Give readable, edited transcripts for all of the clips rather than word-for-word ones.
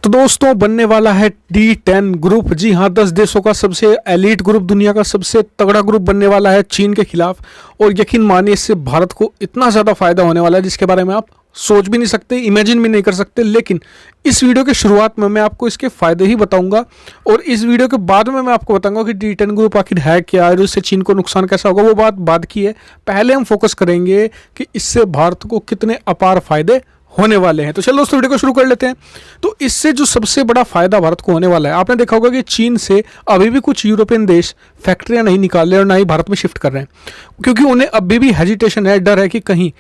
तो दोस्तों बनने वाला है D10 ग्रुप। जी हाँ, 10 देशों का सबसे एलीट ग्रुप, दुनिया का सबसे तगड़ा ग्रुप बनने वाला है चीन के खिलाफ। और यकीन मानिए इससे भारत को इतना ज़्यादा फायदा होने वाला है जिसके बारे में आप सोच भी नहीं सकते, इमेजिन भी नहीं कर सकते। लेकिन इस वीडियो के शुरुआत में मैं आपको इसके फ़ायदे ही बताऊंगा और इस वीडियो के बाद में मैं आपको बताऊंगा कि D10 ग्रुप आखिर है क्या और इससे चीन को नुकसान कैसा होगा, वो बात बाद की है। पहले हम फोकस करेंगे कि इससे भारत को कितने अपार फायदे होने वाले हैं। तो चलो दोस्तों वीडियो को शुरू कर लेते हैं। तो इससे जो सबसे बड़ा फायदा भारत को होने वाला है, आपने देखा होगा कि चीन से अभी भी कुछ यूरोपियन देश फैक्ट्रियां नहीं निकाल रहे और ना ही भारत में शिफ्ट कर रहे हैं, क्योंकि उन्हें अभी भी हेजिटेशन है, डर है कि कहीं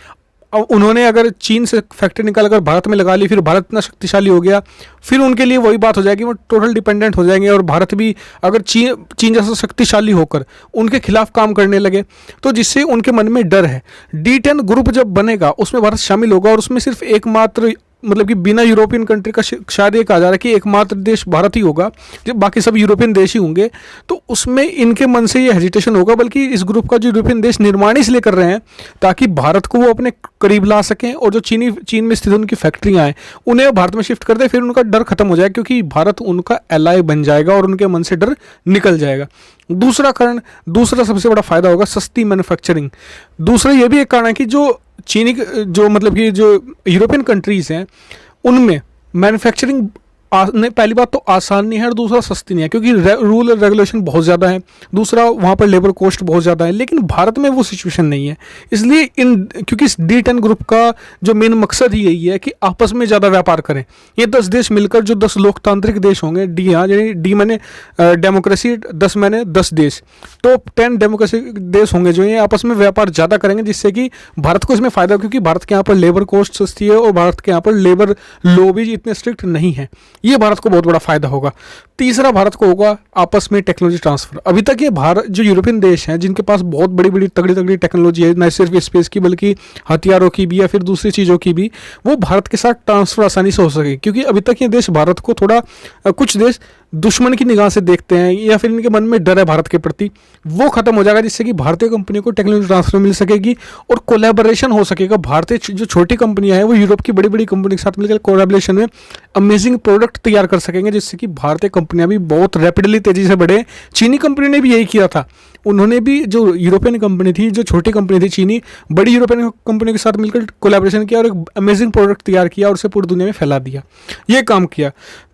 उन्होंने अगर चीन से फैक्ट्री निकाल कर भारत में लगा ली, फिर भारत इतना शक्तिशाली हो गया, फिर उनके लिए वही बात हो जाएगी, वो टोटल डिपेंडेंट हो जाएंगे। और भारत भी अगर चीन जैसा शक्तिशाली होकर उनके खिलाफ काम करने लगे, तो जिससे उनके मन में डर है। D10 ग्रुप जब बनेगा उसमें भारत शामिल होगा और उसमें सिर्फ एकमात्र मतलब कि बिना यूरोपियन कंट्री का शायद ये कहा जा रहा है कि एकमात्र देश भारत ही होगा, जब बाकी सब यूरोपियन देश ही होंगे। तो उसमें इनके मन से ये हेजिटेशन होगा, बल्कि इस ग्रुप का जो यूरोपियन देश निर्माण इसलिए कर रहे हैं ताकि भारत को वो अपने करीब ला सकें और जो चीन में स्थित उनकी फैक्ट्रियाँ हैं उन्हें भारत में शिफ्ट कर दे, फिर उनका डर खत्म हो जाएगा, क्योंकि भारत उनका एलाय बन जाएगा और उनके मन से डर निकल जाएगा। दूसरा सबसे बड़ा फायदा होगा सस्ती मैन्युफैक्चरिंग। दूसरा ये भी एक कारण है कि जो मतलब कि जो यूरोपियन कंट्रीज़ हैं उनमें मैन्युफैक्चरिंग पहली बात तो आसान नहीं है और दूसरा सस्ती नहीं है, क्योंकि रूल और रेगुलेशन बहुत ज़्यादा है। दूसरा वहाँ पर लेबर कॉस्ट बहुत ज़्यादा है, लेकिन भारत में वो सिचुएशन नहीं है। इसलिए क्योंकि इस D10 ग्रुप का जो मेन मकसद ही यही है कि आपस में ज़्यादा व्यापार करें। ये 10 देश मिलकर जो 10 लोकतांत्रिक देश होंगे, डी मैंने डेमोक्रेसी, 10 मैंने 10 देश, टॉप 10 डेमोक्रेसी देश होंगे जो ये आपस में व्यापार ज़्यादा करेंगे, जिससे कि भारत को इसमें फ़ायदा हो, क्योंकि भारत के यहाँ पर लेबर कॉस्ट सस्ती है और भारत के यहाँ पर लेबर लॉ भी इतने स्ट्रिक्ट नहीं है। ये भारत को बहुत बड़ा फायदा होगा। तीसरा भारत को होगा आपस में टेक्नोलॉजी ट्रांसफर। अभी तक ये भारत जो यूरोपियन देश हैं जिनके पास बहुत बड़ी बड़ी तगड़ी टेक्नोलॉजी है, न सिर्फ स्पेस की बल्कि हथियारों की भी या फिर दूसरी चीज़ों की भी, वो भारत के साथ ट्रांसफर आसानी से हो सके। क्योंकि अभी तक ये देश भारत को थोड़ा कुछ देश दुश्मन की निगाह से देखते हैं या फिर इनके मन में डर है भारत के प्रति, वो खत्म हो जाएगा, जिससे कि भारतीय कंपनियों को टेक्नोलॉजी ट्रांसफर मिल सकेगी और कोलैबोरेशन हो सकेगा। भारतीय जो छोटी कंपनियां हैं वो यूरोप की बड़ी बड़ी कंपनी के साथ मिलकर कोलैबोरेशन में अमेजिंग प्रोडक्ट तैयार कर सकेंगे, जिससे कि भारतीय कंपनियां भी बहुत रैपिडली तेजी से बढ़े। चीनी कंपनी ने भी यही किया था, उन्होंने भी जो यूरोपियन कंपनी थी, जो छोटी कंपनी थी चीनी, बड़ी यूरोपियन कंपनी के साथ मिलकर कोलैबोरेशन किया और एक अमेजिंग प्रोडक्ट तैयार किया और उसे पूरी दुनिया में फैला दिया। ये काम किया।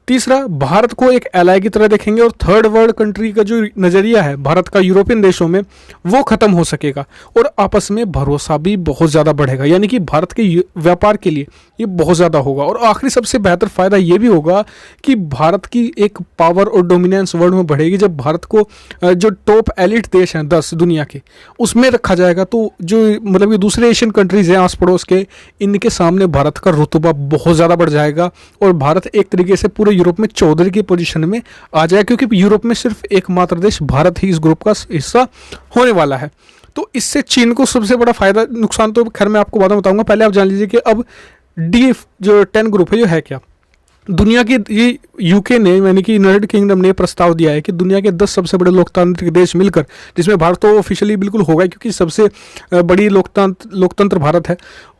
तीसरा, भारत को एक एलाय की तरह देखेंगे और थर्ड वर्ल्ड कंट्री का जो नज़रिया है भारत का यूरोपियन देशों में, वो ख़त्म हो सकेगा और आपस में भरोसा भी बहुत ज़्यादा बढ़ेगा। यानी कि भारत के व्यापार के लिए ये बहुत ज़्यादा होगा। और आखिरी सबसे बेहतर फ़ायदा ये भी होगा कि भारत की एक पावर और डोमिनेंस वर्ल्ड में बढ़ेगी। जब भारत को जो टॉप एलिट देश हैं 10 दुनिया के, उसमें रखा जाएगा, तो जो मतलब कि दूसरे एशियन कंट्रीज़ हैं आस पड़ोस के, इनके सामने भारत का रुतबा बहुत ज़्यादा बढ़ जाएगा और भारत एक तरीके से पूरे यूरोप में चौधरी की पोजीशन में आ जाए, क्योंकि यूरोप में सिर्फ एकमात्र देश भारत ही इस ग्रुप का हिस्सा होने वाला है। तो इससे चीन को सबसे बड़ा फायदा, नुकसान तो खैर मैं आपको बाद में बताऊंगा। पहले आप जान लीजिए कि अब D10 ग्रुप है, ये है क्या। दुनिया की ये यूके ने यानी कि यूनाइटेड किंगडम ने प्रस्ताव दिया है कि दुनिया के 10 सबसे बड़े लोकतांत्रिक देश मिलकर, जिसमें भारत तो ऑफिशियली बिल्कुल होगा क्योंकि सबसे बड़ी लोकतंत्र भारत है,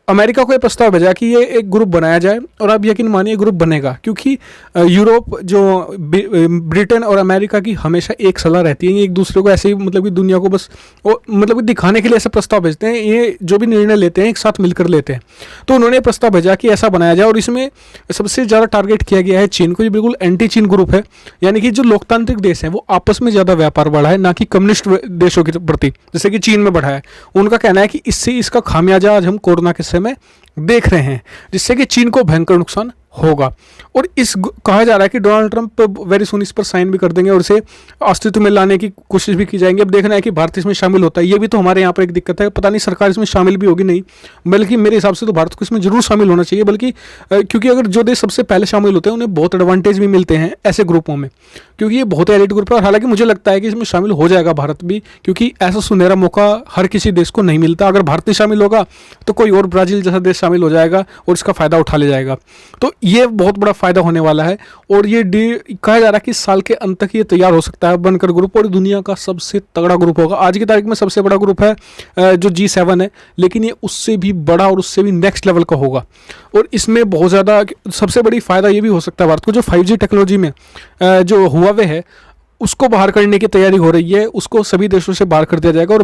अमेरिका को ये प्रस्ताव भेजा कि ये एक ग्रुप बनाया जाए। और आप यकीन मानिए ग्रुप बनेगा, क्योंकि यूरोप जो ब्रिटेन और अमेरिका की हमेशा एक सलाह रहती है, ये एक दूसरे को ऐसे ही मतलब कि दुनिया को बस मतलब कि दिखाने के लिए ऐसा प्रस्ताव भेजते हैं, ये जो भी निर्णय लेते हैं एक साथ मिलकर लेते हैं। तो उन्होंने प्रस्ताव भेजा कि ऐसा बनाया जाए और इसमें सबसे ज़्यादा टारगेट किया गया है चीन को। ये बिल्कुल एंटी चीन ग्रुप है, यानी कि जो लोकतांत्रिक देश हैं वो आपस में ज़्यादा व्यापार बढ़ा है, ना कि कम्युनिस्ट देशों के प्रति जैसे कि चीन में बढ़ा है। उनका कहना है कि इससे इसका खामियाजा आज हम कोरोना के समय देख रहे हैं, जिससे कि चीन को भयंकर नुकसान होगा। और कहा जा रहा है कि डोनाल्ड ट्रंप वेरी सुन इस पर साइन भी कर देंगे और इसे अस्तित्व में लाने की कोशिश भी की जाएंगी। अब देखना है कि भारत इसमें शामिल होता है। ये भी तो हमारे यहाँ पर एक दिक्कत है, पता नहीं सरकार इसमें शामिल भी होगी नहीं, बल्कि मेरे हिसाब से तो भारत को इसमें जरूर शामिल होना चाहिए। बल्कि क्योंकि अगर जो देश सबसे पहले शामिल होते हैं उन्हें बहुत एडवांटेज भी मिलते हैं ऐसे ग्रुपों में, क्योंकि ये बहुत एलिट ग्रुप है। और हालांकि मुझे लगता है कि इसमें शामिल हो जाएगा भारत भी, क्योंकि ऐसा सुनहरा मौका हर किसी देश को नहीं मिलता। अगर भारत नहीं शामिल होगा तो कोई और ब्राज़ील जैसा देश शामिल हो जाएगा और इसका फ़ायदा उठा ले जाएगा। तो ये बहुत बड़ा फायदा होने वाला है। और ये कहा जा रहा है कि साल के अंत तक ये तैयार हो सकता है बनकर ग्रुप, और दुनिया का सबसे तगड़ा ग्रुप होगा। आज की तारीख में सबसे बड़ा ग्रुप है जो G7 है, लेकिन ये उससे भी बड़ा और उससे भी नेक्स्ट लेवल का होगा। और इसमें बहुत ज़्यादा सबसे बड़ी फ़ायदा ये भी हो सकता है भारत को, जो 5G टेक्नोलॉजी में जो हुआवे है उसको बाहर करने की तैयारी हो रही है, उसको सभी देशों से बाहर कर दिया जाएगा। और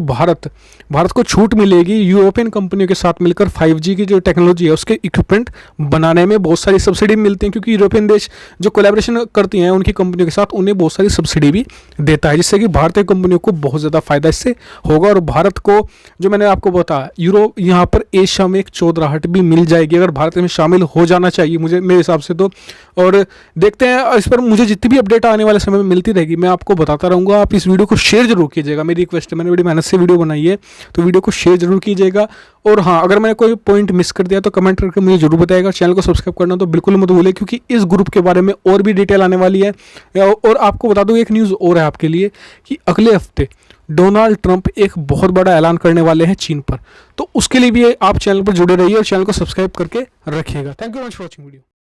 भारत को छूट मिलेगी यूरोपियन कंपनियों के साथ मिलकर 5G की जो टेक्नोलॉजी है उसके इक्विपमेंट बनाने में बहुत सारी सब्सिडी मिलती है, क्योंकि यूरोपियन देश जो कोलैबोरेशन करती हैं उनकी कंपनियों के साथ उन्हें बहुत सारी सब्सिडी भी देता है, जिससे कि भारतीय कंपनियों को बहुत ज़्यादा फायदा इससे होगा। और भारत को जो मैंने आपको बताया यूरोप यहाँ पर एशिया में एक चौधराहट भी मिल जाएगी अगर भारत में शामिल हो जाना चाहिए मेरे हिसाब से तो। और देखते हैं इस पर मुझे जितनी भी अपडेट आने वाले समय में मिलती रहेगी मैं आपको बताता रहूँगा। आप इस वीडियो को शेयर जरूर कीजिएगा, मेरी रिक्वेस्ट है, मैंने बड़ी मेहनत से वीडियो बनाई है तो वीडियो को शेयर जरूर कीजिएगा। और हाँ, अगर मैंने कोई पॉइंट मिस कर दिया तो कमेंट करके मुझे जरूर बताइएगा। चैनल को सब्सक्राइब करना तो बिल्कुल मत भूलिए, क्योंकि इस ग्रुप के बारे में और भी डिटेल आने वाली है। और आपको बता दूँ एक न्यूज़ और है आपके लिए कि अगले हफ्ते डोनाल्ड ट्रंप एक बहुत बड़ा ऐलान करने वाले हैं चीन पर, तो उसके लिए भी आप चैनल पर जुड़े रहिए और चैनल को सब्सक्राइब करके रखिएगा। Thank you very much for watching video.